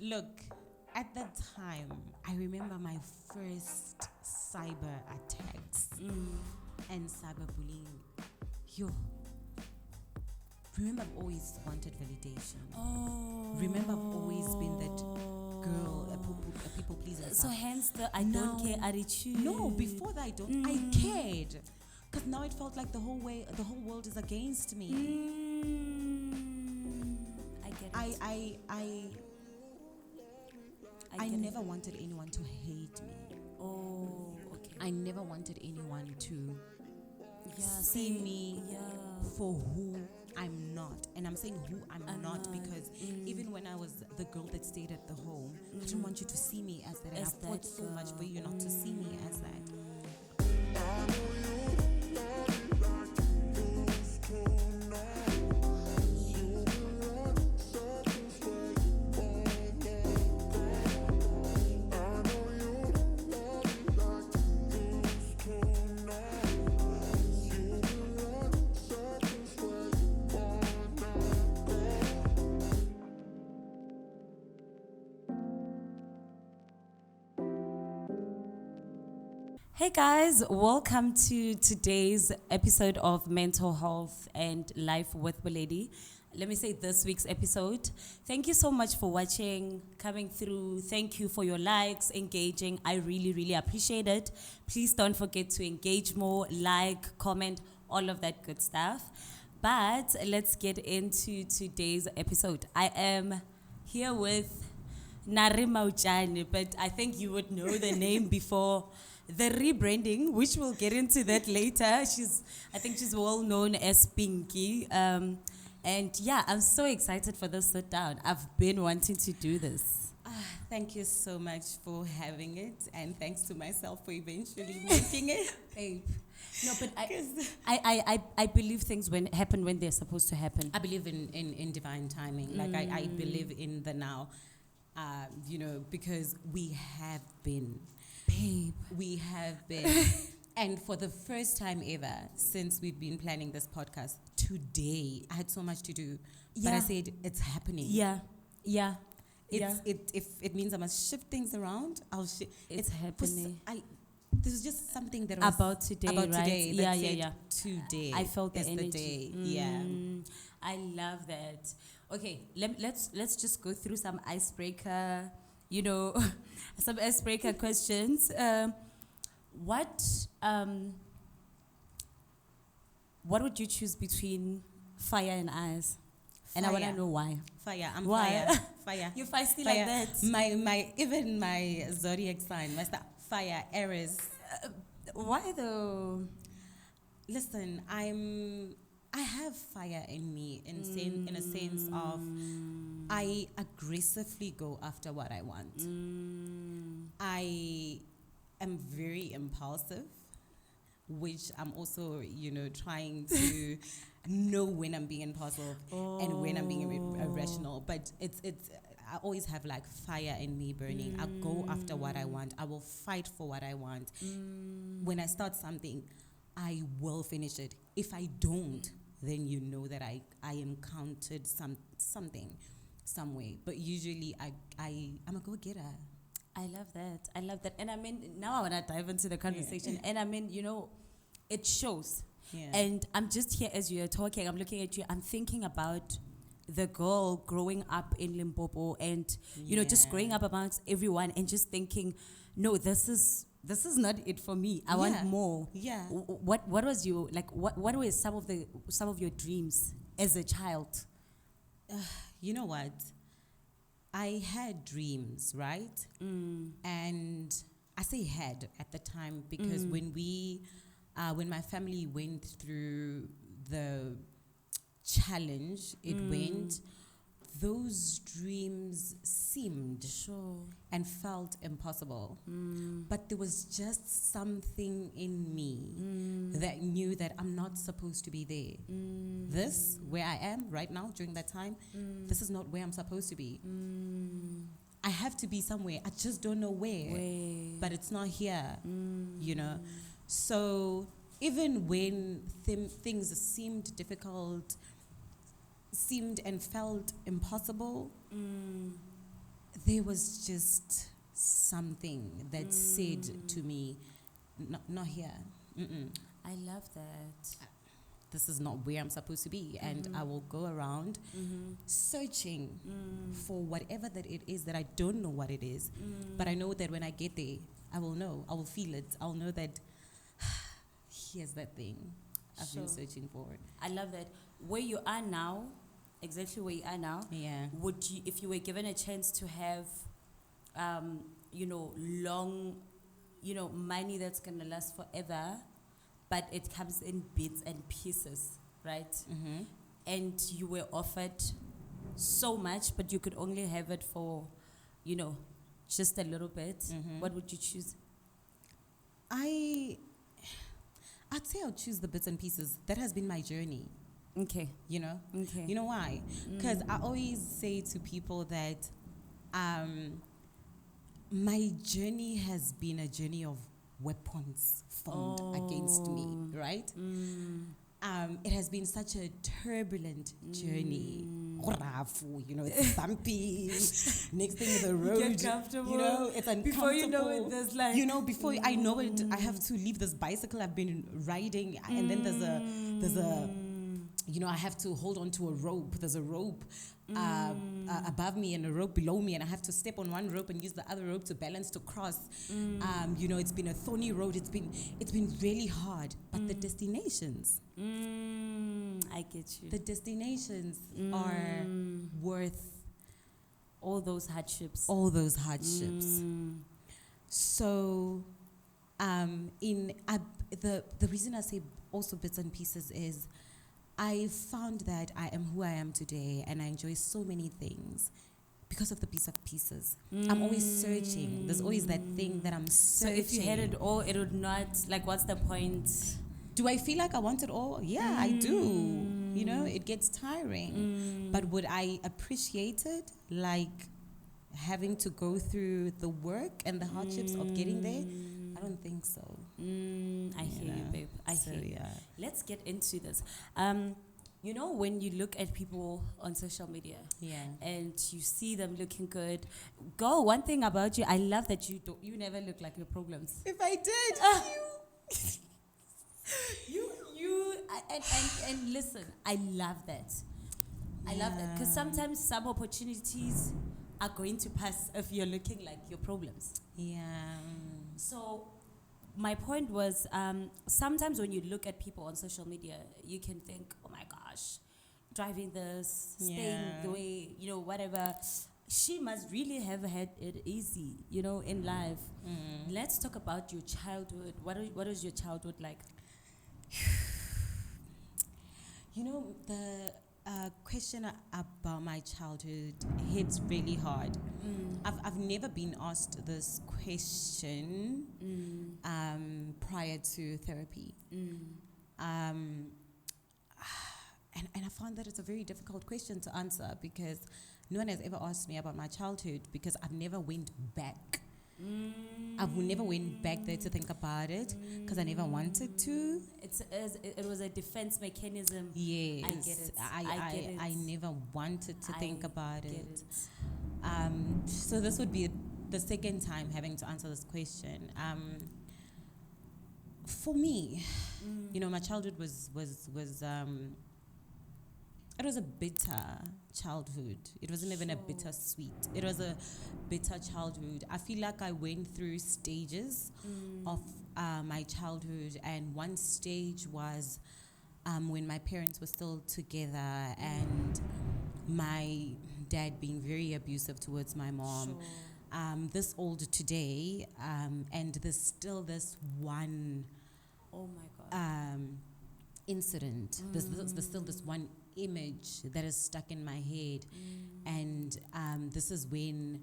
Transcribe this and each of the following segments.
Look, at that time, I remember my first cyber attacks and cyberbullying. Remember, I've always wanted validation. Remember, I've always been that girl, a people pleaser. So hence the I don't care attitude. No, before that I cared, because now it felt like the whole world is against me. I get it. I never wanted anyone to hate me. Oh, okay. I never wanted anyone to see me for who I'm not. And I'm saying who I'm not because even when I was the girl that stayed at the home, I didn't want you to see me as that. And I fought so much for you not to see me as that. Hey guys, welcome to today's episode of Mental Health and Life with Boledi. Let me say this week's episode. Thank you so much for watching, coming through. Thank you for your likes, engaging. I really, really appreciate it. Please don't forget to engage more, like, comment, all of that good stuff. But let's get into today's episode. I am here with Nare Mautjane, but I think you would know the name before the rebranding, which we'll get into that later. I think she's well known as Pinky. And yeah, I'm so excited for this sit down. I've been wanting to do this. Thank you so much for having it, and thanks to myself for eventually making it. Babe. No, but I believe things happen when they're supposed to happen. I believe in divine timing. Like I believe in the now, because we have been. Babe. We have been. And for the first time ever since we've been planning this podcast, today I had so much to do. But I said, it's happening. Yeah. If it means I must shift things around, I'll shift. It's happening. This is just something that was about today, right? Today, Yeah. Today. I felt the is energy. The day. Yeah. I love that. Okay, let's just go through some icebreaker, some icebreaker questions. What would you choose between fire and ice? And I want to know why. Fire. I'm why? Fire. You're feisty Fire. like that. My zodiac sign, my star, fire, Aries. Why though? Listen, I have fire in me in a sense of I aggressively go after what I want. I am very impulsive, which I'm also, trying to know when I'm being impulsive and when I'm being irrational. But it's I always have like fire in me burning. I go after what I want. I will fight for what I want. When I start something, I will finish it. If I don't, then you know that I encountered something, some way. But usually I'm a go-getter. I love that. And I mean, now I want to dive into the conversation. Yeah. And I mean, it shows. Yeah. And I'm just here as you're talking. I'm looking at you. I'm thinking about the girl growing up in Limpopo and, just growing up amongst everyone and just thinking, no, this is not it for me. I want more. Yeah. What was you like? What were some of your dreams as a child? You know what? I had dreams, right? And I say had at the time because when my family went through the challenge, those dreams seemed and felt impossible. But there was just something in me that knew that I'm not supposed to be there. This, where I am right now during that time, this is not where I'm supposed to be. I have to be somewhere. I just don't know where. But it's not here, So even when things seemed difficult, seemed and felt impossible, there was just something that said to me, not here. I love that. This is not where I'm supposed to be. And I will go around searching for whatever that it is that I don't know what it is. But I know that when I get there, I will know. I will feel it. I'll know that here's that thing I've been searching for. I love that. Where you are now, exactly where you are now, would you, if you were given a chance to have, long, money that's going to last forever, but it comes in bits and pieces, right? And you were offered so much, but you could only have it for, just a little bit. What would you choose? I'd say I'll choose the bits and pieces. That has been my journey. Okay. Okay. You know why? Because I always say to people that my journey has been a journey of weapons formed against me, right? It has been such a turbulent journey. It's bumpy. Next thing, the road, get comfortable. it's uncomfortable. Before you know it, there's like... before I know it, I have to leave this bicycle I've been riding, and then there's a I have to hold on to a rope. There's a rope above me and a rope below me, and I have to step on one rope and use the other rope to balance to cross. It's been a thorny road. It's been really hard, but the destinations. I get you. The destinations are worth all those hardships. So, the reason I say also bits and pieces is, I found that I am who I am today, and I enjoy so many things because of the piece of pieces. I'm always searching. There's always that thing that I'm searching. So if you had it all, it would not, what's the point? Do I feel like I want it all? Yeah, I do. It gets tiring. But would I appreciate it, having to go through the work and the hardships of getting there? I don't think so. I hear you, babe. I hear you. Let's get into this. When you look at people on social media, and you see them looking good, one thing about you, I love that you never look like your problems. If I did, and listen, I love that. I love that because sometimes some opportunities are going to pass if you're looking like your problems. So my point was, sometimes when you look at people on social media, you can think, oh my gosh, driving this, staying the way, whatever. She must really have had it easy, in life. Let's talk about your childhood. What was your childhood like? The question about my childhood hits really hard. I've never been asked this question prior to therapy. And I find that it's a very difficult question to answer because no one has ever asked me about my childhood because I've never went back. I've never went back there to think about it because I never wanted to. It was a defense mechanism. Yes. I get it. I never wanted to think about it. So this would be the second time having to answer this question. For me, my childhood was it was a bitter childhood. It wasn't even a bittersweet. It was a bitter childhood. I feel like I went through stages of my childhood, and one stage was when my parents were still together and my dad being very abusive towards my mom. This old today, and there's still this one incident. There's still this one image that is stuck in my head, and this is when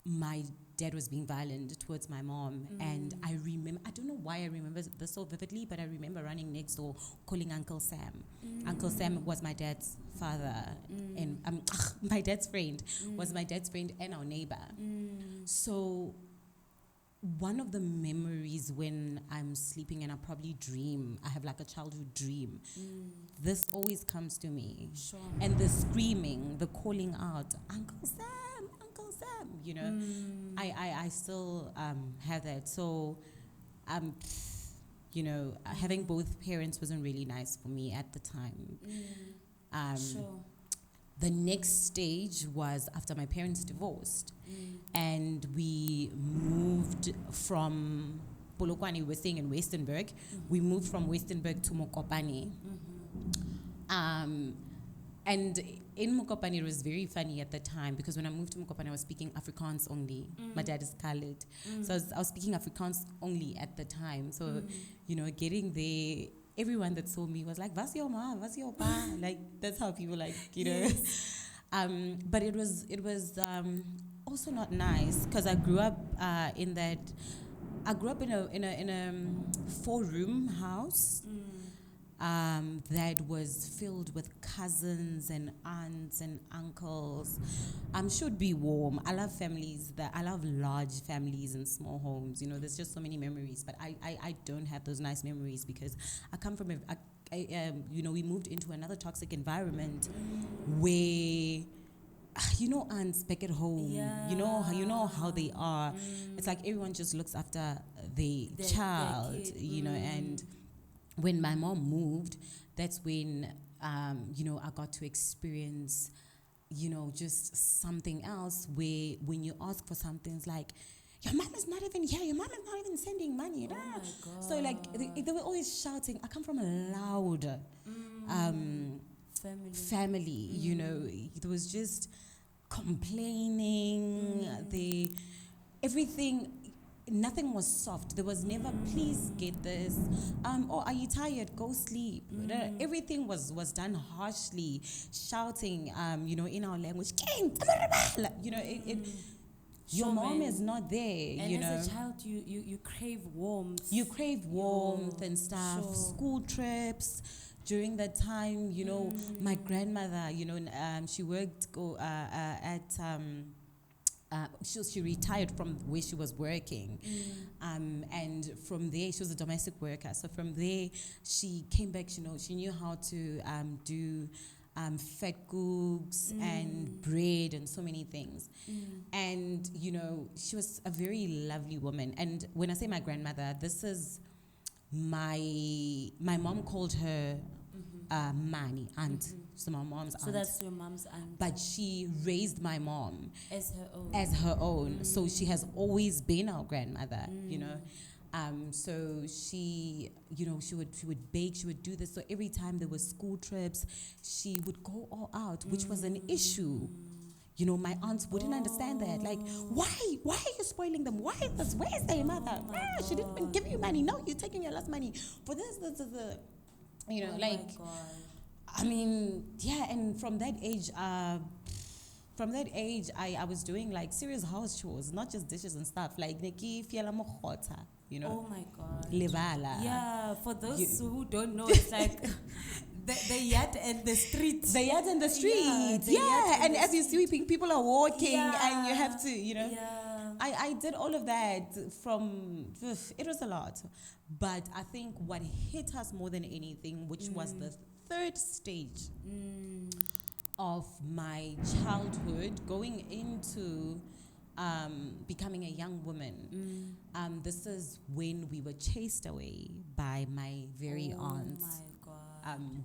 my dad was being violent towards my mom, and I don't know why I remember this so vividly, but I remember running next door calling Uncle Sam. Uncle Sam was my dad's father, and my dad's friend was my dad's friend and our neighbor. So one of the memories when I'm sleeping and I probably dream, I have like a childhood dream, this always comes to me. And the screaming, the calling out, Uncle Sam, you know. I still have that. So, you know, having both parents wasn't really nice for me at the time. Sure. The next stage was after my parents divorced, and we moved from Polokwane. We were staying in Westenburg. We moved from Westenburg to Mokopane. And in Mokopane, it was very funny at the time because when I moved to Mokopane, I was speaking Afrikaans only. My dad is colored. So I was speaking Afrikaans only at the time. So, you know, getting there, everyone that saw me was like, "What's your ma? What's your pa?" Like, that's how people, like, you know. But it was also not nice because I grew up in a 4-room house. That was filled with cousins and aunts and uncles. Should be warm. I love families. I love large families and small homes. You know, there's just so many memories. But I don't have those nice memories because I come from you know, we moved into another toxic environment where, you know, aunts back at home. Yeah. You know how they are. It's like everyone just looks after the child. Their kid. You know, and when my mom moved, that's when, you know, I got to experience, you know, just something else where when you ask for something, it's like, your mom is not even here, your mom is not even sending money. Oh my God. So, like, they were always shouting. I come from a loud family, you know. It was just complaining. Nothing was soft. There was never, please get this. Or are you tired? Go sleep. Everything was done harshly, shouting, you know, in our language. You know, your mom is not there. And you know, as a child, you crave warmth. You crave warmth and stuff. Sure. School trips. During that time, you know, my grandmother, you know, she worked at. She retired from where she was working, and from there she was a domestic worker. So from there she came back. You know, she knew how to do fat cooks and bread and so many things. And you know, she was a very lovely woman. And when I say my grandmother, this is my mom called her Mani, aunt. So my mom's aunt. So that's your mom's aunt. But she raised my mom As her own. So she has always been our grandmother, you know. So she, you know, she would bake, she would do this. So every time there were school trips, she would go all out, which was an issue. You know, my aunts wouldn't understand that. Like, why are you spoiling them? Why is this? Where is their mother? She didn't even give you money. No, you're taking your last money for this. You know, like. I mean, yeah, and from that age, I was doing like serious house chores, not just dishes and stuff. Like neki fiela mochota, you know. Oh my God. Levala. Yeah, for those who don't know, it's like the yard and the street. The yard and the street. Yeah, and as you're sweeping, people are walking, and you have to, you know. Yeah. I did all of that it was a lot. But I think what hit us more than anything, which was the third stage of my childhood, going into becoming a young woman. This is when we were chased away by my very aunts. My God.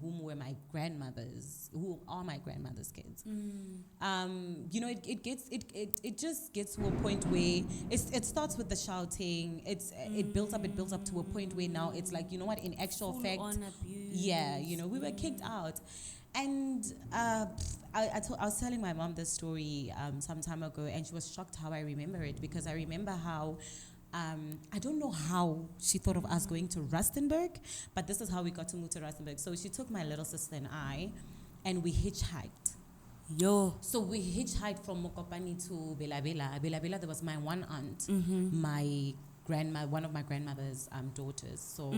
Whom are my grandmother's kids. You know, it just gets to a point where it starts with the shouting. It builds up to a point where now it's like, you know what, in actual fact, yeah, you know, we were kicked out. And I was telling my mom this story some time ago, and she was shocked how I remember it, because I remember how I don't know how she thought of us going to Rustenburg, but this is how we got to move to Rustenburg. So she took my little sister and we hitchhiked. So we hitchhiked from Mokopane to Bela Bela. Bela Bela, there was my one aunt, one of my grandmother's daughters. So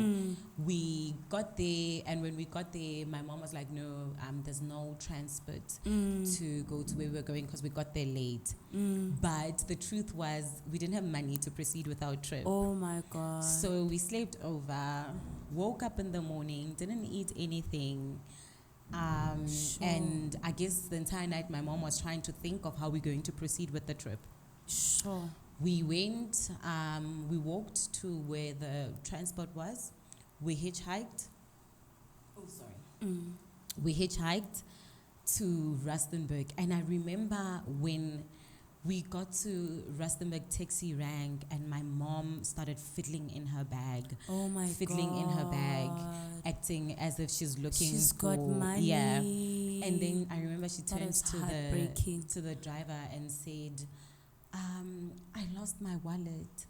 we got there, and when we got there, my mom was like, no, there's no transport to go to where we were going because we got there late. But the truth was, we didn't have money to proceed with our trip. Oh my God. So we slept over, woke up in the morning, didn't eat anything. And I guess the entire night my mom was trying to think of how we're going to proceed with the trip. Sure. We went, we walked to where the transport was. We hitchhiked. Oh, sorry. We hitchhiked to Rustenburg. And I remember when we got to Rustenburg, taxi rang, and my mom started fiddling in her bag. Oh my god. Fiddling in her bag, acting as if she's looking She's for... got money. Yeah. And then I remember she That turned is to heartbreaking. the driver and said, I lost my wallet.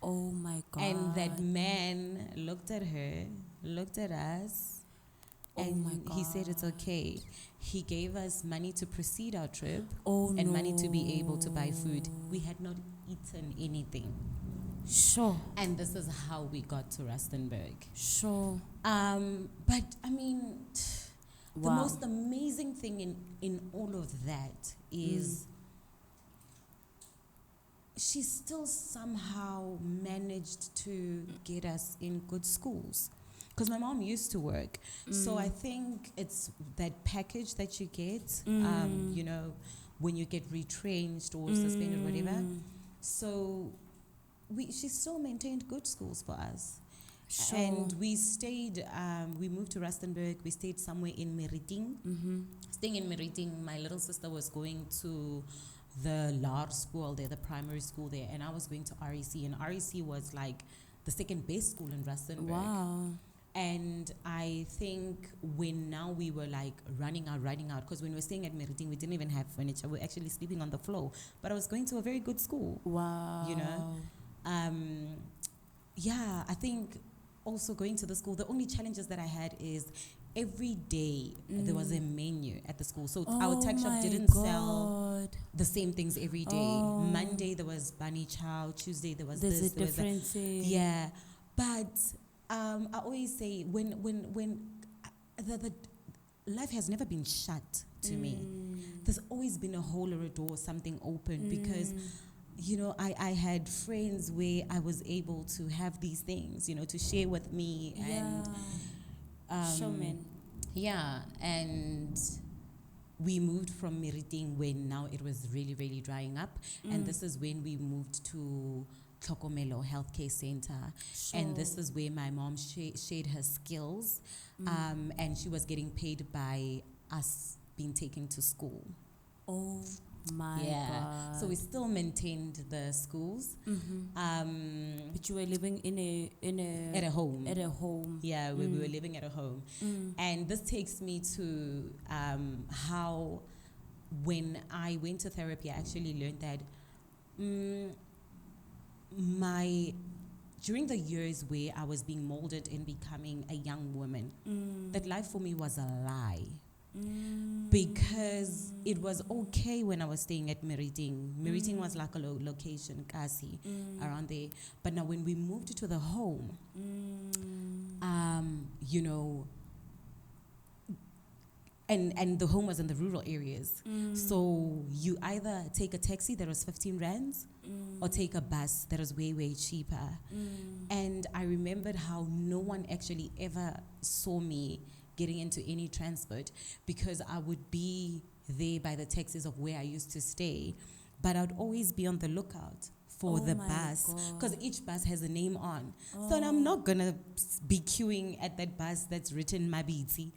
Oh my god. And that man looked at her, looked at us, and my he said it's God. okay. He gave us money to proceed our trip Oh and money to be able to buy food. We had not eaten anything. Sure. And this is how we got to Rustenburg. Sure. But I mean, the Wow. most amazing thing in all of that is she still somehow managed to get us in good schools. Because my mom used to work. So I think it's that package that you get, you know, when you get retrenched or suspended, whatever. So she still maintained good schools for us. Sure. And we stayed, we moved to Rustenburg, we stayed somewhere in Meriting. Staying in Meriting, my little sister was going to the LAR school there, the primary school there, and I was going to REC, and REC was like the second best school in Rustenburg. Wow. And I think when now we were like running out, because when we were staying at Meriting, we didn't even have furniture. We were actually sleeping on the floor. But I was going to a very good school. Wow. You know? Yeah, I think also going to the school, the only challenges that I had is every day there was a menu at the school. So our tuck shop didn't sell the same things every day. Monday there was bunny chow. Tuesday there was There's this. a There was that. difference. Yeah. But I always say when the life has never been shut to me. There's always been a hole or a door, something open, because you know, I had friends where I was able to have these things, you know, to share with me. And showman. Yeah, and we moved from Meriting when now it was really, really drying up. And this is when we moved to Tlokomelo Healthcare Center. Sure. And this is where my mom shared her skills. And she was getting paid by us being taken to school. Oh my god. So we still maintained the schools. But you were living At a home. At a home. Yeah, we were living at a home. And this takes me to how when I went to therapy, I actually learned that during the years where I was being molded in becoming a young woman, that life for me was a lie. Because it was okay when I was staying at Meriting. Meriting was like a location, Kasi, around there. But now when we moved to the home, you know, and the home was in the rural areas. So you either take a taxi that was 15 rands or take a bus that was way, way cheaper. And I remembered how no one actually ever saw me getting into any transport because I would be there by the taxis of where I used to stay. But I'd always be on the lookout for the bus because each bus has a name on. So I'm not going to be queuing at that bus that's written Mabiti.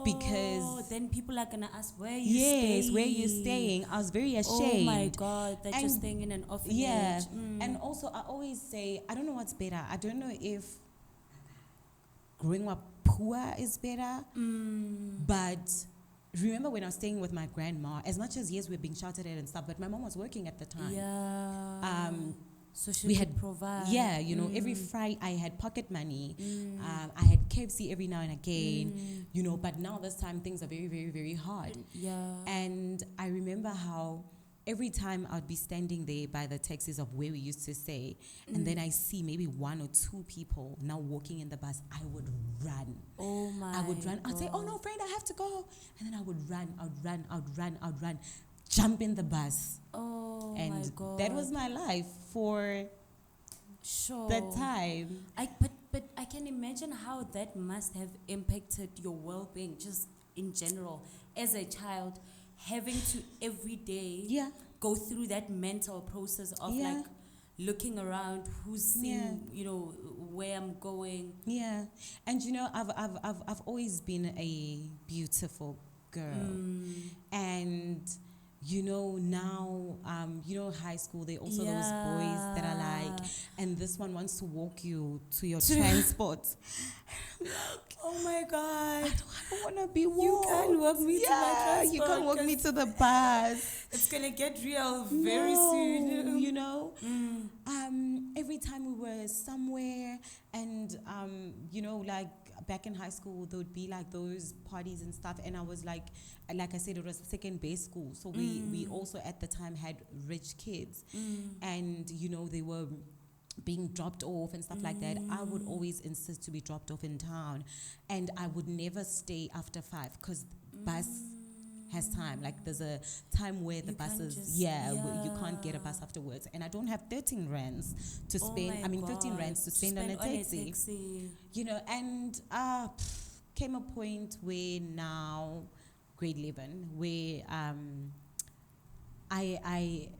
Because then people are gonna ask where you staying. Yes, where you staying. I was very ashamed. Oh my god, that you're staying in an orphanage. Yeah, and also I always say I don't know what's better. I don't know if growing up poor is better, but remember when I was staying with my grandma. As much as yes, we're being shouted at and stuff, but my mom was working at the time. Yeah. So she we could had provide. Yeah, you know, every Friday I had pocket money. I had KFC every now and again, you know, but now this time things are very, very, very hard. Yeah. And I remember how every time I'd be standing there by the taxis of where we used to stay, and then I see maybe one or two people now walking in the bus, I would run. Oh my I would run. I'd say, oh no, friend, I have to go. And then I would run, jump in the bus. Oh and my god. that was my life for that time. But I can imagine how that must have impacted your well-being just in general as a child, having to every day go through that mental process of Yeah. like looking around, who's seeing, you know, where I'm going. Yeah, and I've always been a beautiful girl, and now high school, they also those boys that are like, and this one wants to walk you to your transport. Oh my God. I don't want to be walked. You can't walk me to my transport. You can't walk me to the bus. It's going to get real very soon. Every time we were somewhere and, like back in high school, there would be like those parties and stuff. And I was like I said, it was second-base school. So we also at the time had rich kids. And, they were being dropped off and stuff like that. I would always insist to be dropped off in town, and I would never stay after 5 because bus has time. Like there's a time where the buses, you can't get a bus afterwards, and I don't have 13 rands to spend. 15 rands to spend on a taxi. And came a point where now grade 11 where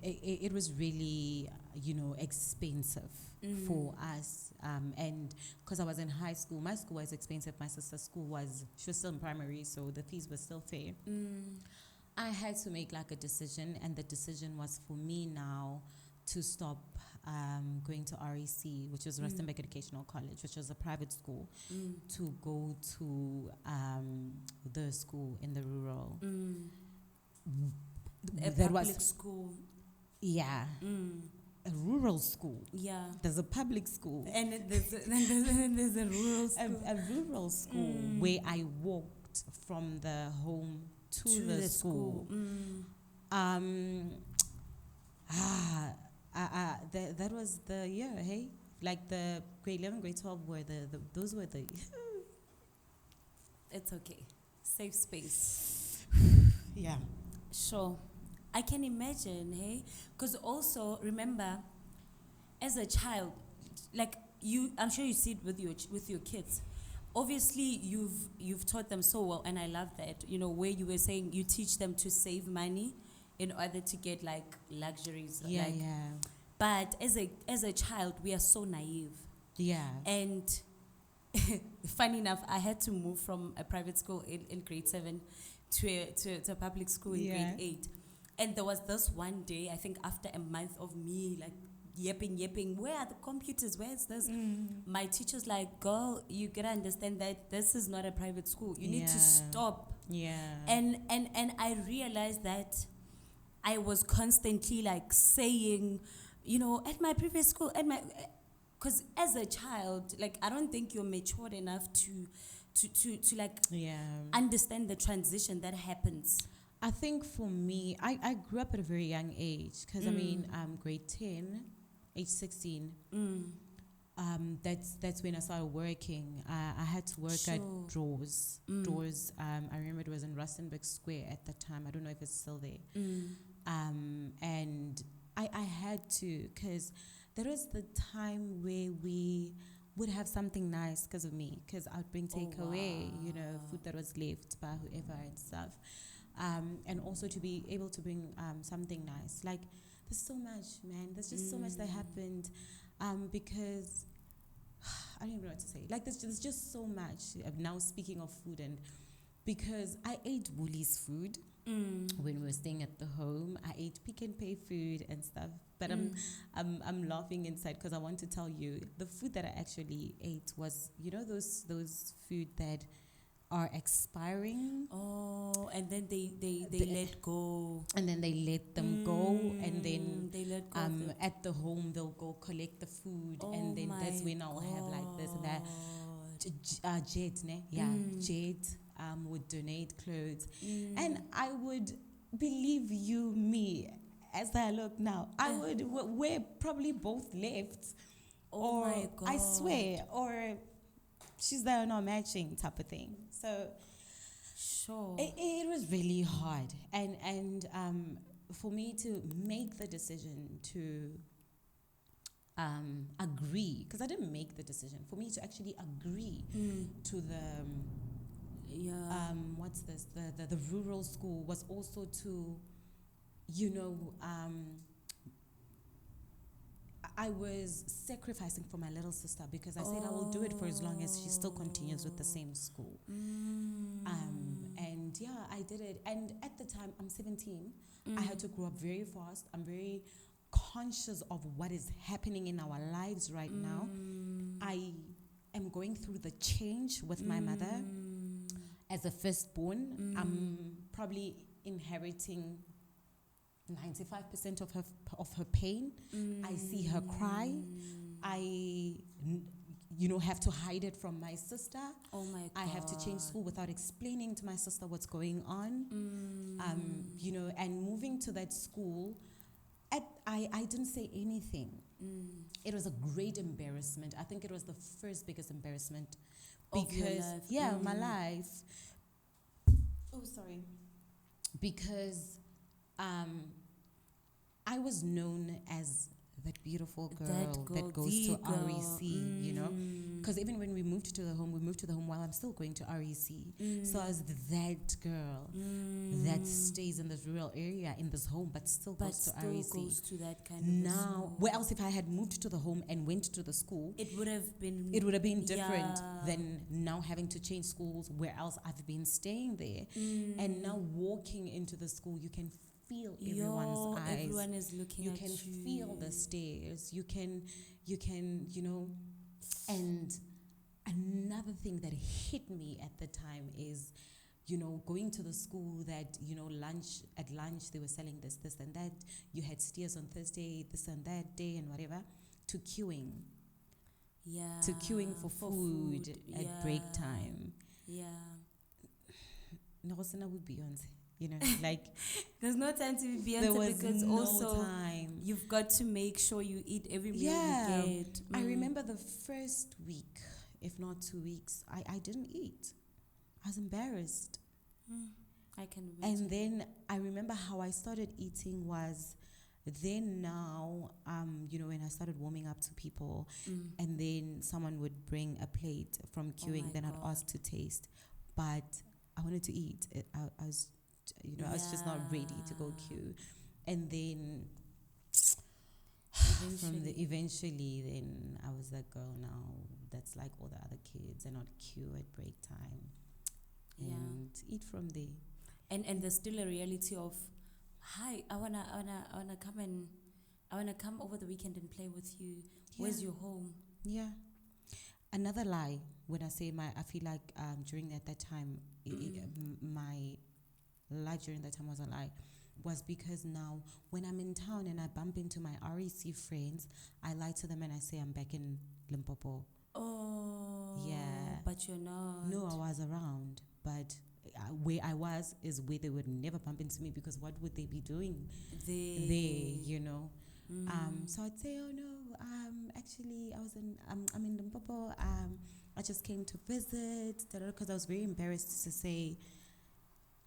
it was really expensive for us, and because I was in high school, my school was expensive. My sister's school she was still in primary, so the fees were still fair. I had to make like a decision, and the decision was for me now to stop going to REC, which was Rustenburg Educational College, which was a private school, to go to the school in the rural. A public school. Yeah. A rural school. Yeah. There's a public school. And there's a rural school. A rural school where I walked from the home to the school. That was the year, hey? Like the grade 11, grade 12 were those were the... It's okay. Safe space. Yeah. Sure. I can imagine, hey? Because also, remember, as a child, like I'm sure you see it with your kids. Obviously, you've taught them so well, and I love that. Where you were saying you teach them to save money in order to get like luxuries. Yeah. But as a child, we are so naive. Yeah. And funny enough, I had to move from a private school in grade 7 to a public school in grade 8. And there was this one day, I think after a month of me like yapping, where are the computers? Where is this? My teacher's like, girl, you gotta understand that this is not a private school. You need to stop. Yeah. And I realized that I was constantly like saying, at my previous school, because as a child, like I don't think you're matured enough to like understand the transition that happens. I think for me, I grew up at a very young age because grade 10, age 16. That's when I started working. I had to work at Drawers. Drawers. I remember it was in Rustenburg Square at the time. I don't know if it's still there. And I had to, because there was the time where we would have something nice because of me, because I'd bring takeaway, food that was left by whoever and stuff. And also to be able to bring something nice. Like, there's so much, man. There's just so much that happened because I don't even know what to say. Like, there's just so much. Now speaking of food, and because I ate Woolies food when we were staying at the home. I ate Pick and Pay food and stuff. But I'm laughing inside because I want to tell you the food that I actually ate was, those food that are expiring. Oh, and then they let go. And then they let them go, and then they let go at the home they'll go collect the food, and then that's when I'll have like this and that. Jet, ne? Yeah, Jet would donate clothes, and I would, believe you me, as I look now, I would wear probably both left, or my God. I swear, or she's there not matching type of thing. So sure, it was really hard, and for me to make the decision to agree, because I didn't make the decision, for me to actually agree to the what's this, the rural school, was also to you know, I was sacrificing for my little sister because I said I will do it for as long as she still continues with the same school. And yeah, I did it. And at the time, I'm 17. I had to grow up very fast. I'm very conscious of what is happening in our lives right now. I am going through the change with my mother. As a firstborn, I'm probably inheriting 95% of her pain. I see her cry. I have to hide it from my sister. Oh my God. I have to change school without explaining to my sister what's going on. And moving to that school, I didn't say anything. It was a great embarrassment. I think it was the first biggest embarrassment of your life. Yeah, my life. Oh, sorry. Because I was known as that beautiful girl that goes to REC, you know. Because even when we moved to the home while I'm still going to REC. So I was that girl that stays in this rural area, in this home, but still goes to REC. Goes to that kind of now, where else if I had moved to the home and went to the school, it would have been different than now having to change schools where else I've been staying there. And now walking into the school, you can feel everyone's eyes. Everyone is looking at you. You can feel the stares. You can, and another thing that hit me at the time is, going to the school that, at lunch they were selling this and that. You had steers on Thursday, this and that day and whatever, to queuing. Yeah. To queuing for food at break time. Yeah. No, would Beyonce. Like there's no time to be Beyonce because no also time. You've got to make sure you eat every meal you get. I remember the first week, if not 2 weeks, I didn't eat. I was embarrassed. I can imagine. And then I remember how I started eating was then now, when I started warming up to people and then someone would bring a plate from queuing, then I'd ask to taste. But I wanted to eat. I was I was just not ready to go queue. And then eventually then I was that girl now that's like all the other kids and not queue at break time and eat from there. And there's still a reality of, hi, I wanna come over the weekend and play with you. Where's your home? Yeah. Another lie when I say I feel like during that time my lie during that time was a lie, was because now when I'm in town and I bump into my REC friends, I lie to them and I say I'm back in Limpopo. Oh. Yeah. But you're not. No, I was around, but where I was is where they would never bump into me because what would they be doing there, So I'd say, oh no, actually I'm in Limpopo. I just came to visit, because I was very embarrassed to say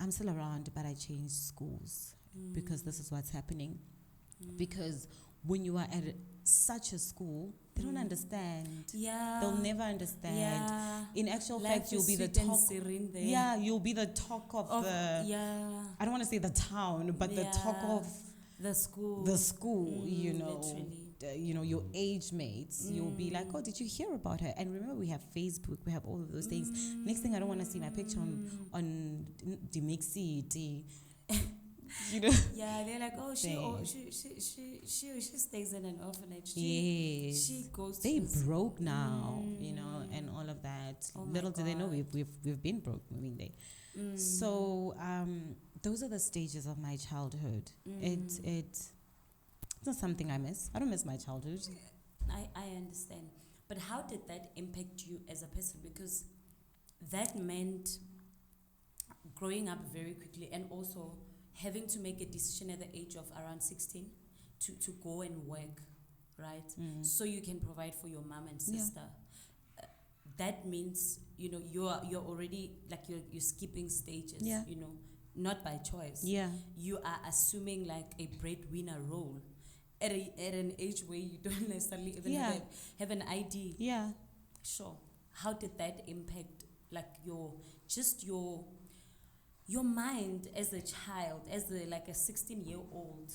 I'm still around, but I changed schools because this is what's happening. Because when you are at such a school, they don't understand. Yeah. They'll never understand. Yeah. In actual Life fact, you'll be the talk. Yeah, you'll be the talk of the. Yeah. I don't want to say the town, but the talk of the school. The school, Literally. Your age mates. You'll be like, oh, did you hear about her? And remember, we have Facebook, we have all of those things. Next thing, I don't want to see my picture on Dimixi. Yeah, they're like, oh, she stays in an orphanage. She goes. They broke now, and all of that. Oh Little do they know we've been broke moving there. So those are the stages of my childhood. It's not something I miss. I don't miss my childhood. I understand, but how did that impact you as a person? Because that meant growing up very quickly and also having to make a decision at the age of around 16 to go and work, right? So you can provide for your mom and sister. That means, you're already, like, you're skipping stages, not by choice. Yeah. You are assuming like a breadwinner role at an age where you don't necessarily even have an ID. Yeah. Sure. How did that impact like your your mind as a child, like a 16-year-old?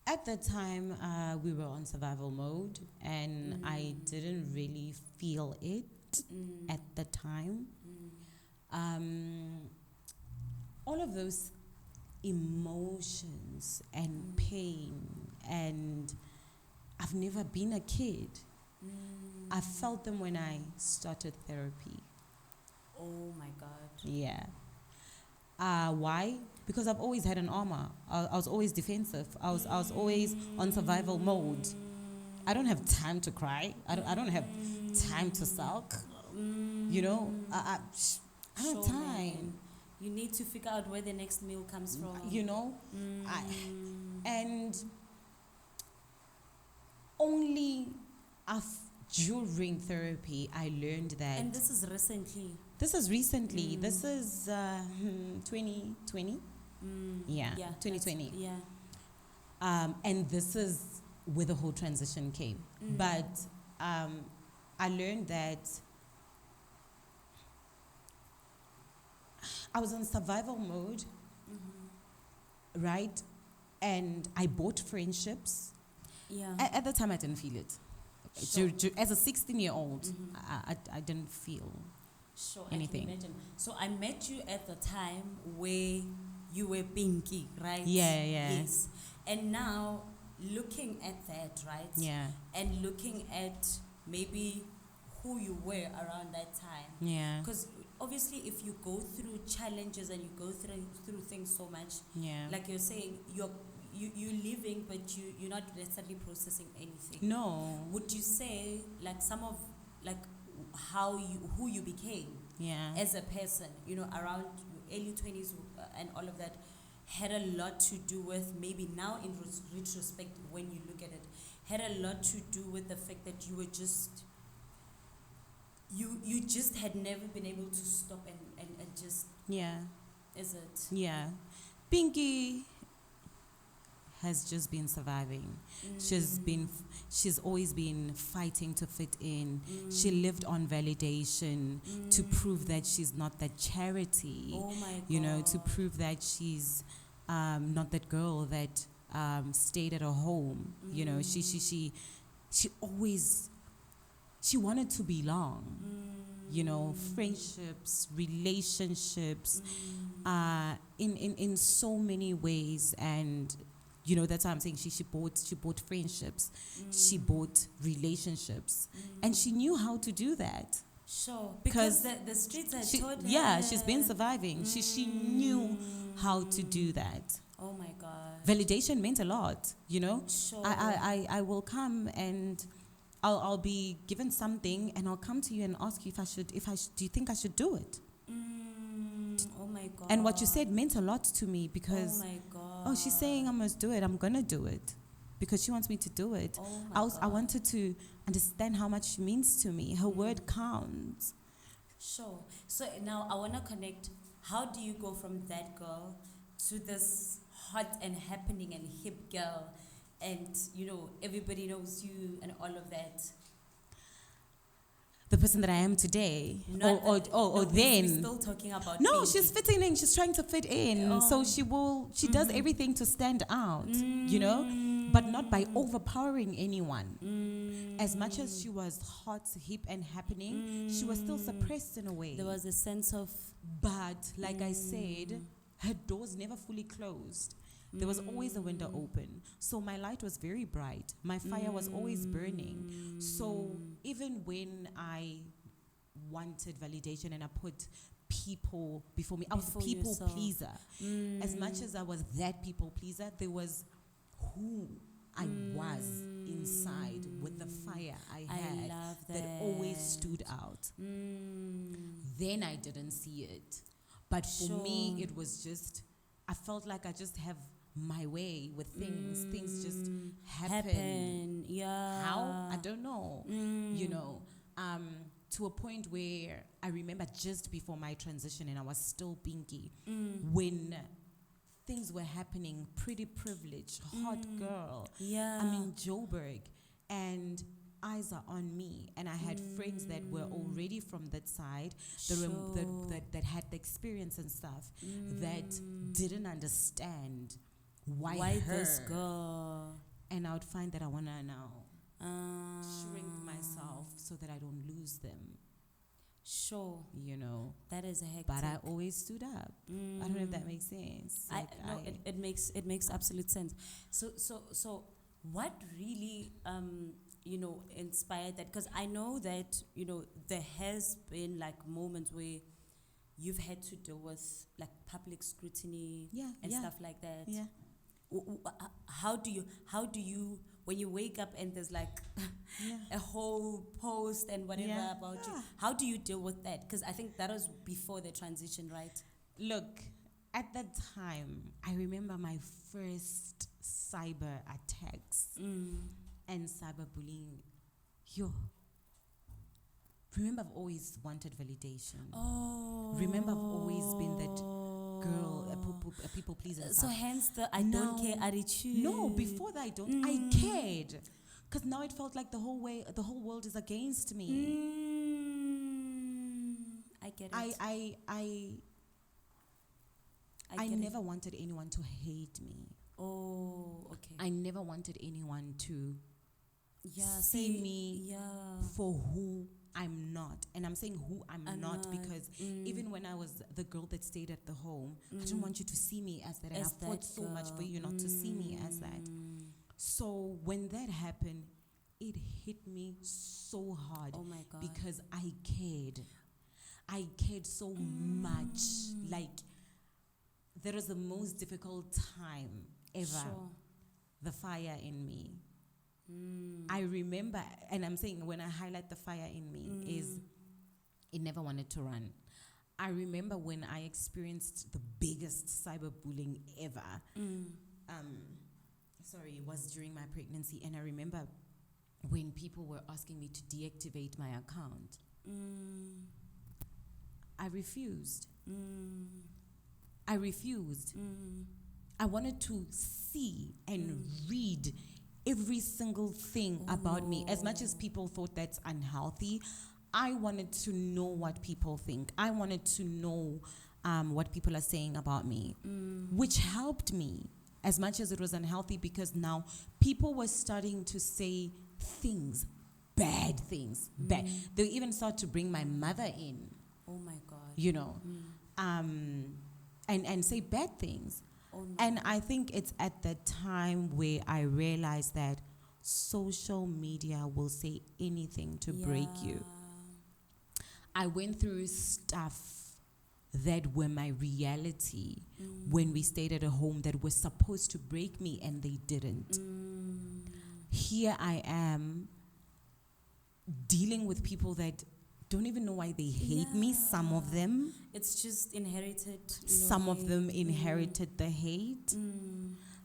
At the time, we were on survival mode, and I didn't really feel it at the time. All of those emotions and pain, and I've never been a kid. I felt them when I started therapy. Oh my God. Yeah. Why? Because I've always had an armor. I was always defensive. I was always on survival mode. I don't have time to cry. I don't have time to sulk. You know, I don't have time. You need to figure out where the next meal comes from. You know, and only during therapy I learned that. And this is recently. This is recently. This is 2020. Yeah, 2020. Yeah. And this is where the whole transition came. But I learned that I was in survival mode, right? And I bought friendships. Yeah. At the time, I didn't feel it. Sure. As a 16-year-old, I didn't feel anything. I can imagine. So I met you at the time where you were pinky, right? Yeah. Yes. And now, looking at that, right? Yeah. And looking at maybe who you were around that time. Yeah. Because obviously, if you go through challenges and you go through things so much, like you're saying, you're living, but you're not necessarily processing anything. No. Would you say like some of like who you became as a person, you know, around your early 20s and all of that, had a lot to do with, maybe now in retrospect when you look at it, had a lot to do with the fact that you were just you just had never been able to stop and just is it Pinky has just been surviving. She's always been fighting to fit in. She lived on validation to prove that she's not that charity. Oh my God. You know, to prove that she's not that girl that stayed at her home. You know, she always wanted to belong. You know, friendships, relationships, in so many ways. And you know, that's why I'm saying she bought friendships, she bought relationships, and she knew how to do that. Sure, because the streets had taught her. Yeah, she's been surviving. She knew how to do that. Oh my God. Validation meant a lot, you know. Sure. I will come and I'll be given something, and I'll come to you and ask you do you think I should do it? Oh my God. And what you said meant a lot to me, because oh my God. She's saying I must do it. I'm gonna do it because she wants me to do it. Oh my God. I wanted to understand how much she means to me. Her word counts. Sure. So now I want to connect. How do you go from that girl to this hot and happening and hip girl, and you know everybody knows you and all of that? The person that I am today, No, then. We're still talking about. No, Pinky. she's fitting in. She's trying to fit in. So she does everything to stand out, you know, but not by overpowering anyone. As much as she was hot, hip, and happening, she was still suppressed in a way. There was a sense of. But like I said, her doors never fully closed. There was always a window open. So my light was very bright. My fire was always burning. So even when I wanted validation and I put people before me, I was a people pleaser. As much as I was that people pleaser, there was who I was inside with the fire I had that always stood out. Then I didn't see it. But for me, it was just, I felt like I just have my way with things. Things just happen. Yeah. How? I don't know. You know, to a point where I remember just before my transition, and I was still pinky, when things were happening, pretty privileged, hot girl. Yeah. I'm in Joburg, and eyes are on me, and I had friends that were already from that side, that had the experience and stuff, that didn't understand why this girl. And I would find that I want to now shrink myself so that I don't lose them. Sure. You know. That is a hectic. But I always stood up. I don't know if that makes sense. It makes absolute sense. So what really inspired that? Because I know that there has been like moments where you've had to deal with like public scrutiny and stuff like that. Yeah. How do you when you wake up and there's like a whole post and whatever about you, how do you deal with that? Because I think that was before the transition, right? Look, at that time, I remember my first cyber attacks and cyberbullying. Remember, I've always wanted validation. Remember, I've always been that girl, a people pleaser. So hence the I don't care attitude. No, before that I cared, because now it felt like the whole world is against me. I get it. I never wanted anyone to hate me. Oh, okay. I never wanted anyone to see me for who I'm not. And I'm saying who I'm not because even when I was the girl that stayed at the home, I didn't want you to see me as that. And I fought so much for you not to see me as that. So when that happened, it hit me so hard. Oh my God. Because I cared. I cared so much. Like, that was the most difficult time ever. Sure. The fire in me. I remember, and I'm saying when I highlight the fire in me is it never wanted to run. I remember when I experienced the biggest cyberbullying ever. It was during my pregnancy, and I remember when people were asking me to deactivate my account. I refused. I wanted to see and read every single thing about me. As much as people thought that's unhealthy, I wanted to know what people think. I wanted to know what people are saying about me, which helped me as much as it was unhealthy, because now people were starting to say things, bad things. Bad. They even started to bring my mother in. Oh my God. And say bad things. Oh, no. And I think it's at that time where I realized that social media will say anything to break you. I went through stuff that were my reality when we stayed at a home that was supposed to break me, and they didn't. Here I am dealing with people that don't even know why they hate me. Some of them. It's just inherited. Some of them inherited the hate.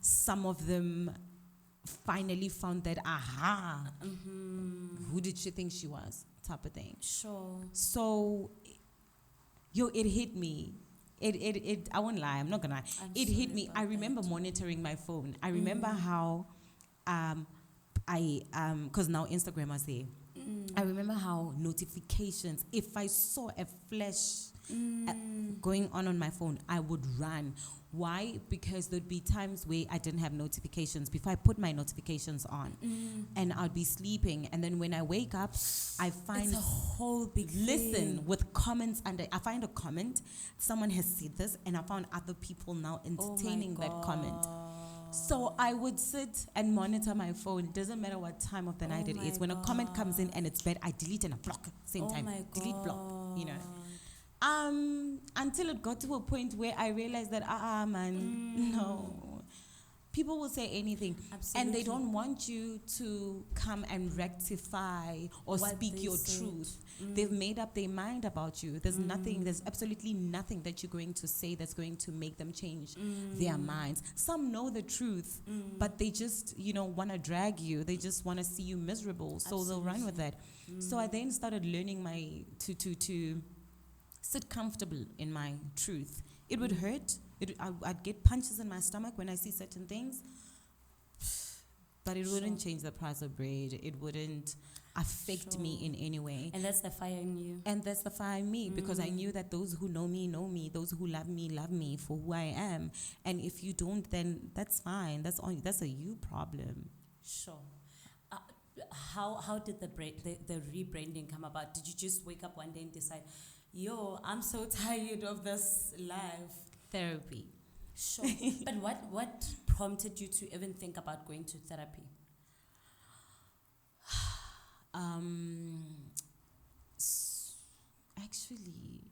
Some of them finally found that, who did she think she was? Type of thing. Sure. So, it hit me. It I won't lie, I'm not gonna lie. It hit me. I remember monitoring my phone. I remember how because now Instagram was there. I remember how notifications, if I saw a flash going on my phone, I would run. Why? Because there'd be times where I didn't have notifications before I put my notifications on, and I'd be sleeping, and then when I wake up, I find it's a whole big thing. With comments under. I find a comment, someone has said this, and I found other people now entertaining that comment. So I would sit and monitor my phone. It doesn't matter what time of the night it is. When a comment comes in and it's bad, I delete and I block same time. Delete, block, Until it got to a point where I realized that, no. People will say anything. Absolutely. And they don't want you to come and rectify or speak your truth. They've made up their mind about you. There's absolutely nothing that you're going to say that's going to make them change their minds. Some know the truth, but they just, want to drag you. They just want to see you miserable. So they'll run with that. So I then started learning to sit comfortable in my truth. It would hurt. I'd get punches in my stomach when I see certain things. But it wouldn't change the price of bread. It wouldn't affect me in any way. And that's the fire in you. And that's the fire in me, because I knew that those who know me, those who love me for who I am. And if you don't, then that's fine. That's a you problem. Sure. How did the rebranding come about? Did you just wake up one day and decide, yo, I'm so tired of this life? Therapy. Sure. But what prompted you to even think about going to therapy? Actually,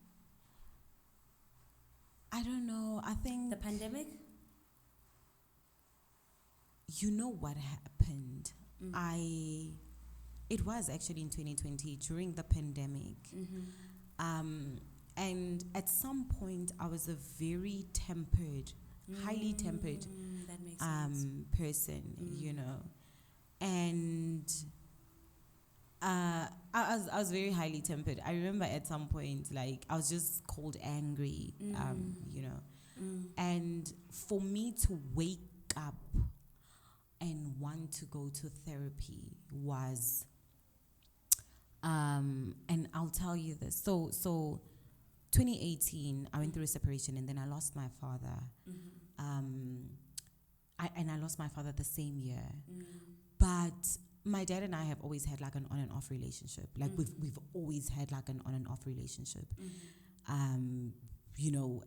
I don't know. I think the pandemic. You know what happened? It was actually in 2020 during the pandemic. And at some point, I was a very tempered, highly tempered that makes sense. person, you know. And I was very highly tempered. I remember at some point, like, I was just called angry, you know. And for me to wake up and want to go to therapy was, and I'll tell you this. So 2018, I went through a separation, and then I lost my father. I lost my father the same year. But my dad and I have always had like an on and off relationship. Like we've always had like an on and off relationship. You know,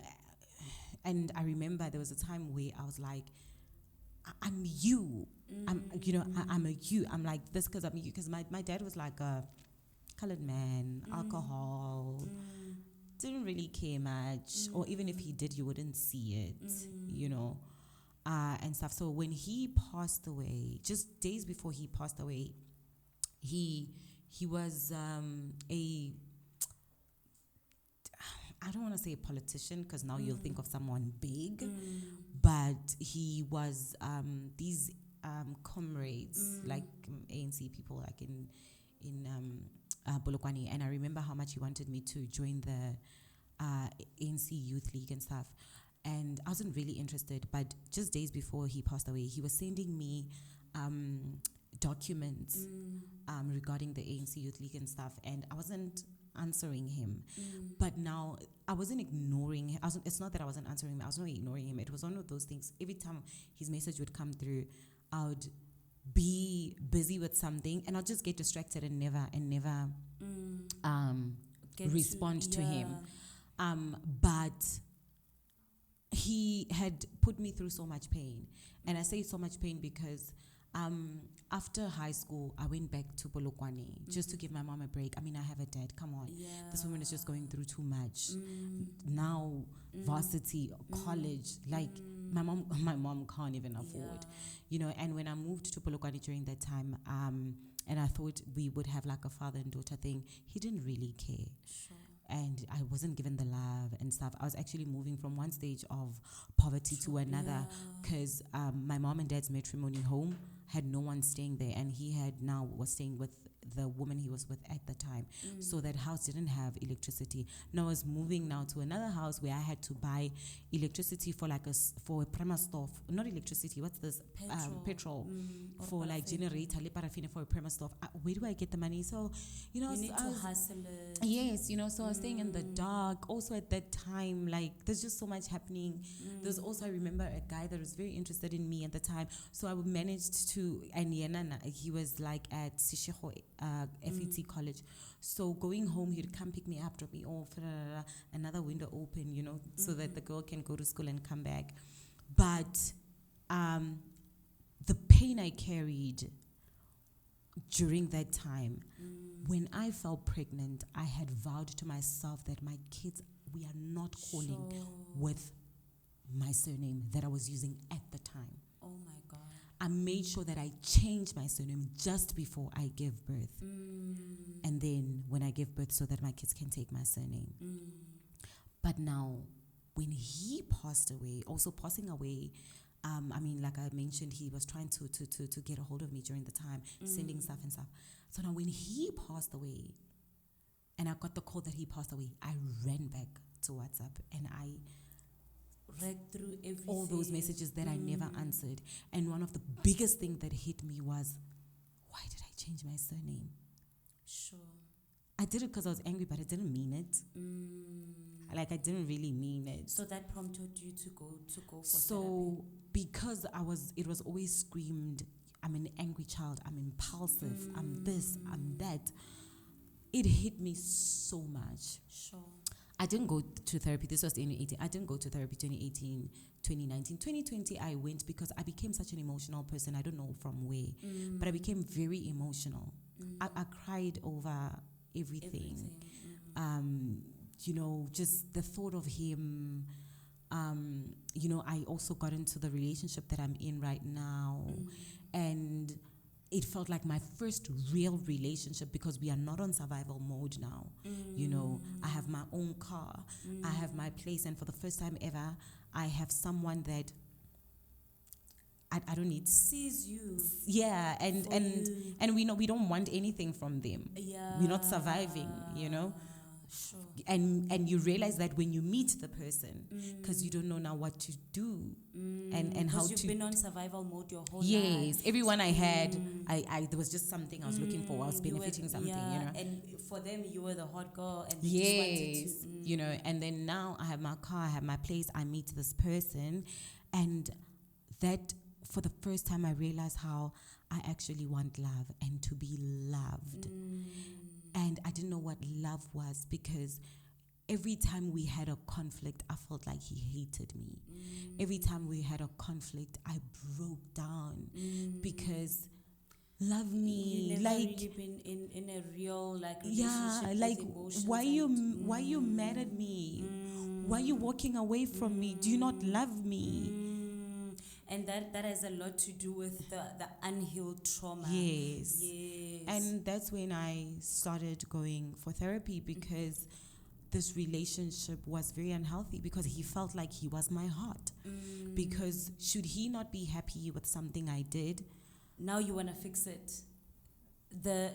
and I remember there was a time where I was like, I'm you. I'm a you. I'm like this because I'm you. Because my dad was like a colored man, alcohol, didn't really care much. Or even if he did, you wouldn't see it, you know, and stuff. So when he passed away, just days before he passed away, he was I don't want to say a politician, because now you'll think of someone big, but he was these comrades, like ANC people, like in Bolokwane. And I remember how much he wanted me to join the ANC Youth League and stuff. And I wasn't really interested, but just days before he passed away, he was sending me documents regarding the ANC Youth League and stuff, and I wasn't answering him. But now I wasn't ignoring him. It's not that I wasn't answering him, I was not ignoring him. It was one of those things. Every time his message would come through, I would be busy with something, and I'll just get distracted and never respond to him. But he had put me through so much pain. And I say so much pain because after high school, I went back to Polokwane just to give my mom a break. I mean, I have a dad. Come on. Yeah. This woman is just going through too much. Now, varsity, college, like my mom can't even afford, you know. And when I moved to Polokwane during that time, and I thought we would have like a father and daughter thing, he didn't really care. Sure. And I wasn't given the love and stuff. I was actually moving from one stage of poverty to another, because my mom and dad's matrimony home had no one staying there, and he was staying with the woman he was with at the time. So that house didn't have electricity. Now I was moving now to another house where I had to buy electricity for a prima stove. Not electricity, what's this? Petrol. For like generator, paraffin for a prima stove. Where do I get the money? So, you know, you need to hustle it. Yes, you know, so I was staying in the dark. Also at that time, like, there's just so much happening. There's also, I remember a guy that was very interested in me at the time. So I managed to, and he was like at Sishego FET college. So going home, he'd come pick me up, drop me off, another window open, you know, so that the girl can go to school and come back. But the pain I carried during that time, when I fell pregnant, I had vowed to myself that my kids, we are not calling with my surname that I was using at the time. Oh my God. I made sure that I changed my surname just before I gave birth. And then when I give birth, so that my kids can take my surname. But now, when he passed away, also passing away, I mean, like I mentioned, he was trying to get a hold of me during the time, sending stuff and stuff. So now when he passed away, and I got the call that he passed away, I ran back to WhatsApp and I read through everything. All those messages that I never answered. And one of the biggest things that hit me was, why did I change my surname? Sure. I did it because I was angry, but I didn't mean it. Like, I didn't really mean it. So that prompted you to go for So therapy? because it was always screamed, I'm an angry child, I'm impulsive, I'm this, I'm that. It hit me so much. Sure. I didn't go to therapy. This was 2018. I didn't go to therapy 2018, 2019. 2020, I went because I became such an emotional person. I don't know from where, but I became very emotional. I cried over everything. You know, just the thought of him. You know, I also got into the relationship that I'm in right now. And it felt like my first real relationship because we are not on survival mode now. You know, I have my own car. I have my place. And for the first time ever, I have someone that I don't need. Sees you. Yeah, and we know we don't want anything from them. Yeah. We're not surviving, you know. Sure. And you realize that when you meet the person, because you don't know now what to do and how to. Because you've been on survival mode your whole life. Yes, everyone I had, I there was just something I was looking for. I was benefiting something, you know. And for them, you were the hot girl, and they Yes, just wanted to. you know. And then now I have my car, I have my place. I meet this person, and that for the first time I realized how I actually want love and to be loved. And I didn't know what love was because every time we had a conflict, I felt like he hated me. Every time we had a conflict, I broke down because love me. You never like really been in a real relationship. yeah, like why you mad at me? Why you walking away from me? Do you not love me? And that has a lot to do with the unhealed trauma. Yes. Yes. And that's when I started going for therapy because this relationship was very unhealthy because he felt like he was my heart. Because should he not be happy with something I did? Now you want to fix it. The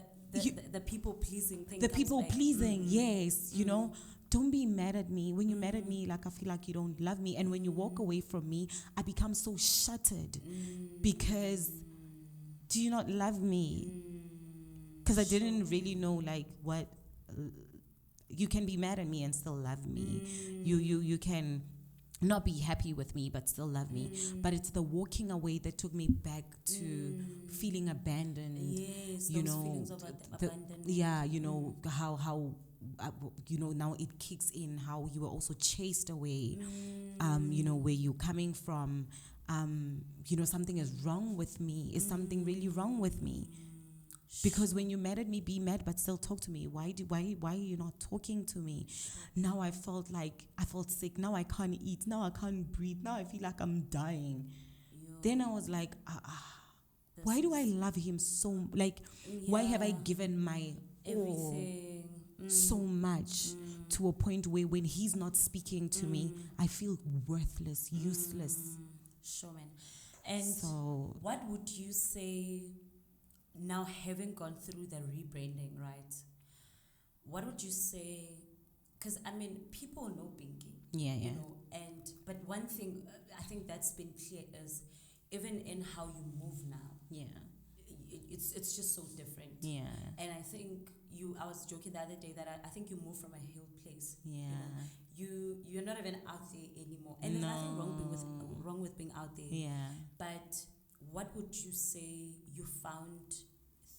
people pleasing thing. The comes people back. pleasing, yes. You know, don't be mad at me. When you're mad at me, like I feel like you don't love me. And when you walk away from me, I become so shattered because do you not love me? Because I didn't really know like what you can be mad at me and still love me. You can not be happy with me but still love me. But it's the walking away that took me back to feeling abandoned. Yes, you those know, feelings of abandonment. yeah, you know how you know, now it kicks in how you were also chased away. You know, where you're coming from. You know, something is wrong with me. Is something really wrong with me? Because when you're mad at me, be mad, but still talk to me. Why are you not talking to me? Now I felt sick. Now I can't eat. Now I can't breathe. Now I feel like I'm dying. Then I was like, why do I love him so? Like, why have I given my all Everything. so much to a point where when he's not speaking to me, I feel worthless, useless. Sure, man. And So what would you say now, having gone through the rebranding, right? What would you say? Because I mean, people know Pinky, yeah. you know, but one thing I think that's been clear is even in how you move now, Yeah. it's just so different. Yeah. And I think I was joking the other day that I think you moved from a healed place. Yeah. You know? You're not even out there anymore, and there's nothing wrong with being out there. Yeah. But what would you say you found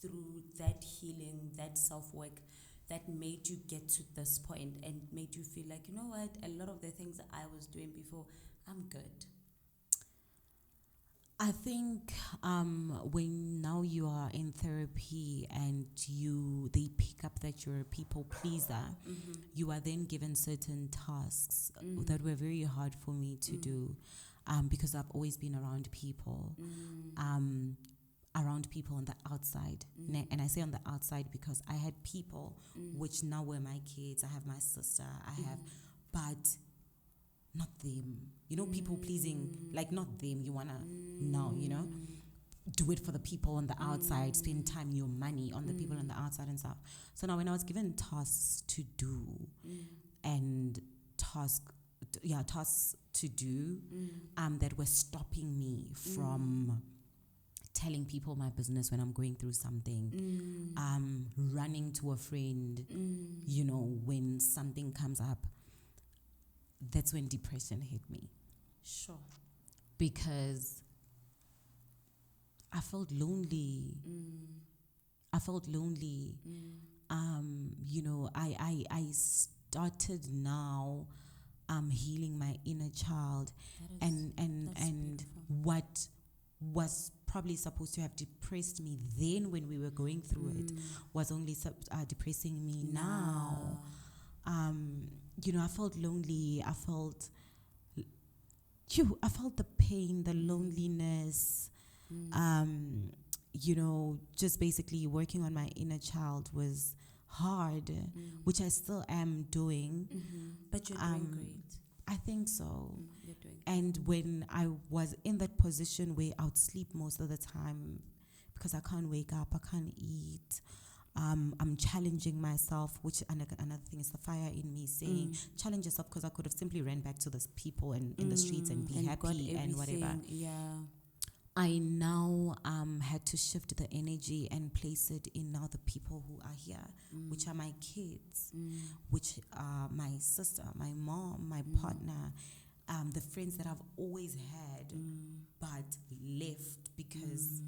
through that healing, that self-work, that made you get to this point and made you feel like, you know what, a lot of the things that I was doing before, I'm good? I think when now you are in therapy and they pick up that you're a people pleaser, you are then given certain tasks that were very hard for me to do because I've always been around people. Around people on the outside. And I say on the outside because I had people which now were my kids. I have my sister, but not them. You know, people pleasing, like not them. You want to now, you know, do it for the people on the outside, spend time, your money on the people on the outside and stuff. So now when I was given tasks to do and tasks tasks to do that were stopping me from telling people my business when I'm going through something, running to a friend, when something comes up. That's when depression hit me. Sure. Because I felt lonely. I started now healing my inner child, and beautiful. what was probably supposed to have depressed me then when we were going through it was only depressing me now. I felt lonely. I felt the pain, the loneliness. Just basically working on my inner child was hard, which I still am doing. But you're doing great. I think so. You're doing And when I was in that position where I would sleep most of the time because I can't wake up, I can't eat, I'm challenging myself, which another thing is the fire in me saying, challenge yourself, because I could have simply ran back to those people and in the streets and be happy and whatever. Yeah. I now had to shift the energy and place it in now the people who are here, which are my kids, which are my sister, my mom, my partner, the friends that I've always had, but left because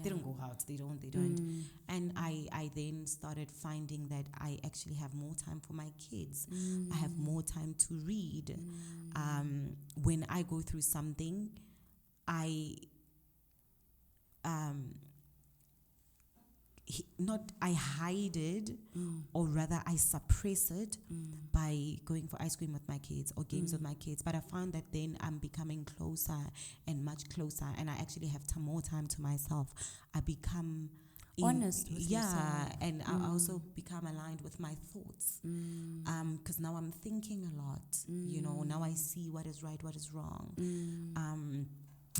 they don't go out, they don't. And I then started finding that I actually have more time for my kids. I have more time to read. When I go through something, I hide it, or rather I suppress it by going for ice cream with my kids or games with my kids. But I found that then I'm becoming closer and much closer, and I actually have more time to myself. I become honest with yourself. And I also become aligned with my thoughts, because now I'm thinking a lot. Now I see what is right, what is wrong.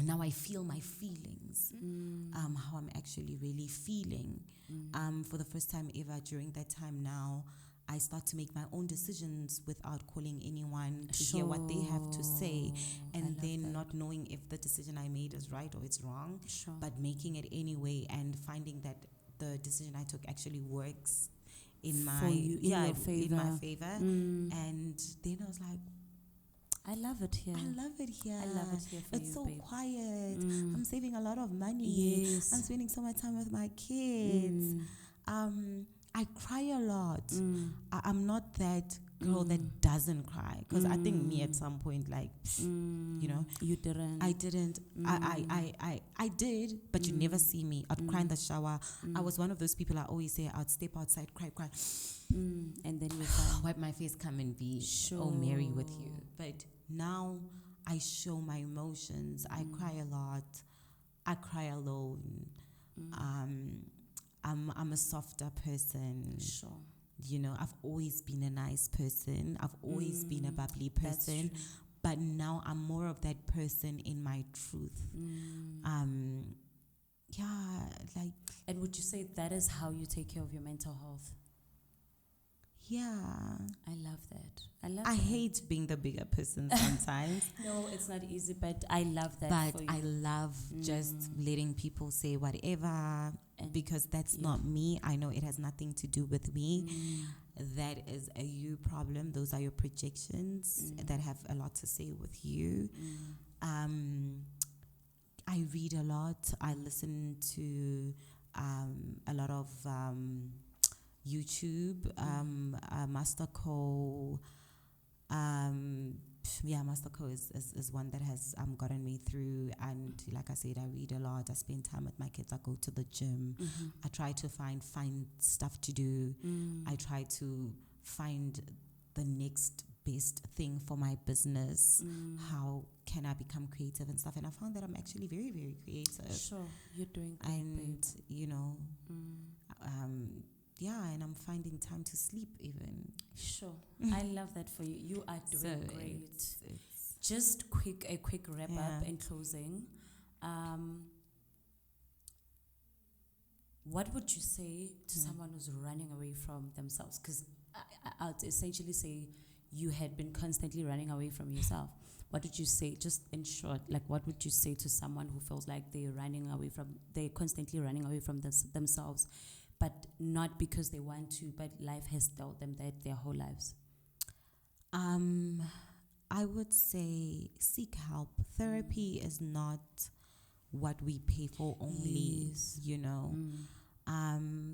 Now I feel my feelings, how I'm actually really feeling. For the first time ever during that time now, I start to make my own decisions without calling anyone to hear what they have to say, and then not knowing if the decision I made is right or it's wrong, but making it anyway and finding that the decision I took actually works in my favor. And then I was like, I love it here. I love it here for it's so babe. Quiet. I'm saving a lot of money. Yes. I'm spending so much time with my kids. I cry a lot. I'm not that girl that doesn't cry, because I think me at some point, like, you didn't. I didn't. I did, but you never see me. I'd cry in the shower. I was one of those people. I always say I'd step outside, cry, and then you wipe my face, come and be Mary with you. But now I show my emotions. I cry a lot. I cry alone. I'm a softer person. Sure. I've always been a nice person. I've always been a bubbly person. But now I'm more of that person in my truth. And would you say that is how you take care of your mental health? Yeah. I love that. I hate being the bigger person sometimes. No, it's not easy, but I love that But for you. I love just letting people say whatever, because that's not me. I know it has nothing to do with me. That is a you problem. Those are your projections that have a lot to say with you. I read a lot. I listen to a lot of YouTube, Masterco. Masterco is one that has gotten me through. And like I said, I read a lot. I spend time with my kids. I go to the gym. I try to find stuff to do. I try to find the next best thing for my business. How can I become creative and stuff? And I found that I'm actually very, very creative. Sure, you're doing great, and babe. and I'm finding time to sleep even. Sure. I love that for you. You are doing great. It's just a quick wrap up and closing. What would you say to someone who's running away from themselves? Because I'd essentially say you had been constantly running away from yourself, what would you say, just in short, like what would you say to someone who feels like they're constantly running away from themselves, but not because they want to, but life has dealt them that their whole lives? I would say seek help. Therapy is not what we pay for only, Yes. you know.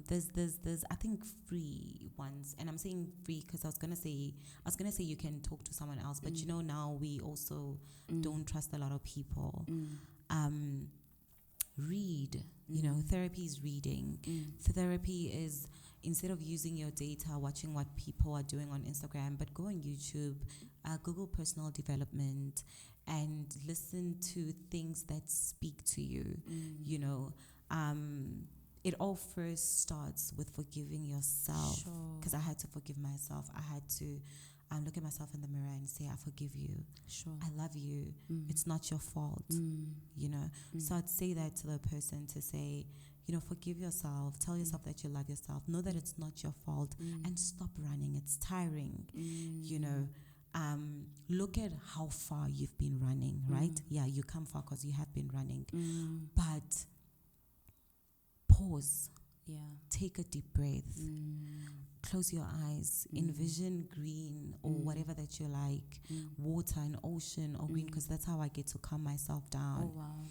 There's I think free ones, and I'm saying free because I was gonna say you can talk to someone else, but you know, now we also don't trust a lot of people. Read, you know, therapy is reading. Therapy is, instead of using your data, watching what people are doing on Instagram, but go on YouTube, Google personal development, and listen to things that speak to you. You know, it all first starts with forgiving yourself. Because I had to forgive myself. I had to look at myself in the mirror and say, I forgive you. I love you. It's not your fault. You know. So I'd say that to the person, to say, you know, forgive yourself. Tell yourself that you love yourself. Know that it's not your fault, and stop running. It's tiring. You know. Look at how far you've been running, right? Yeah, you come far because you have been running. But pause. Yeah. Take a deep breath. Close your eyes. Envision green or whatever that you like. Water, an ocean or green, because that's how I get to calm myself down. Oh, wow.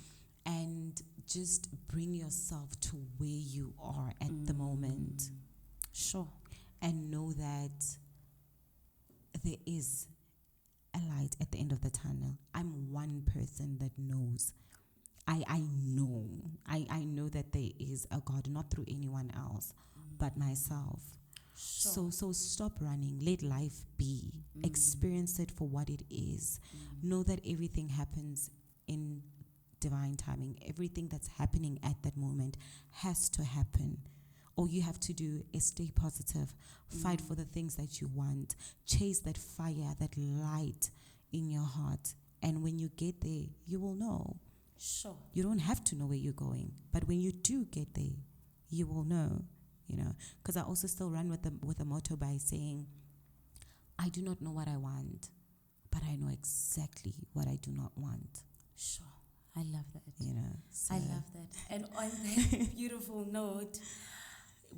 And just bring yourself to where you are at the moment. And know that there is a light at the end of the tunnel. I'm one person that knows. I know that there is a God, not through anyone else, but myself. So stop running. Let life be. Experience it for what it is. Know that everything happens in divine timing. Everything that's happening at that moment has to happen. All you have to do is stay positive, fight for the things that you want, chase that fire, that light in your heart. And when you get there, you will know. You don't have to know where you're going, but when you do get there, you will know, you know. Because I also still run with a motto by saying, I do not know what I want, but I know exactly what I do not want. I love that. You know, so I love that. And on that beautiful note,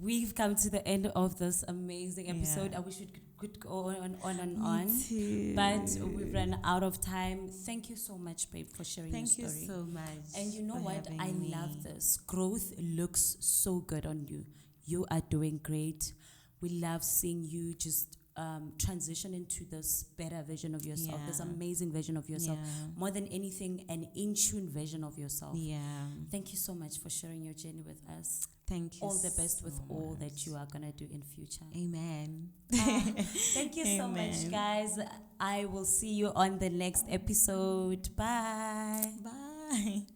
we've come to the end of this amazing episode. Yeah. I wish we could go on and on. Me too. But we've run out of time. Thank you so much, babe, for sharing Thank your you story. so much. And you know for what? having I me. love this. Growth looks so good on you. You are doing great. We love seeing you just transition into this better version of yourself, this Yeah. amazing version of yourself. Yeah. More than anything, an in-tune version of yourself. Yeah. Thank you so much for sharing your journey with us. Thank you. All the best with so all much. that you are going to do in future. Amen. Thank you so much, Amen. guys. I will see you on the next episode. Bye. Bye.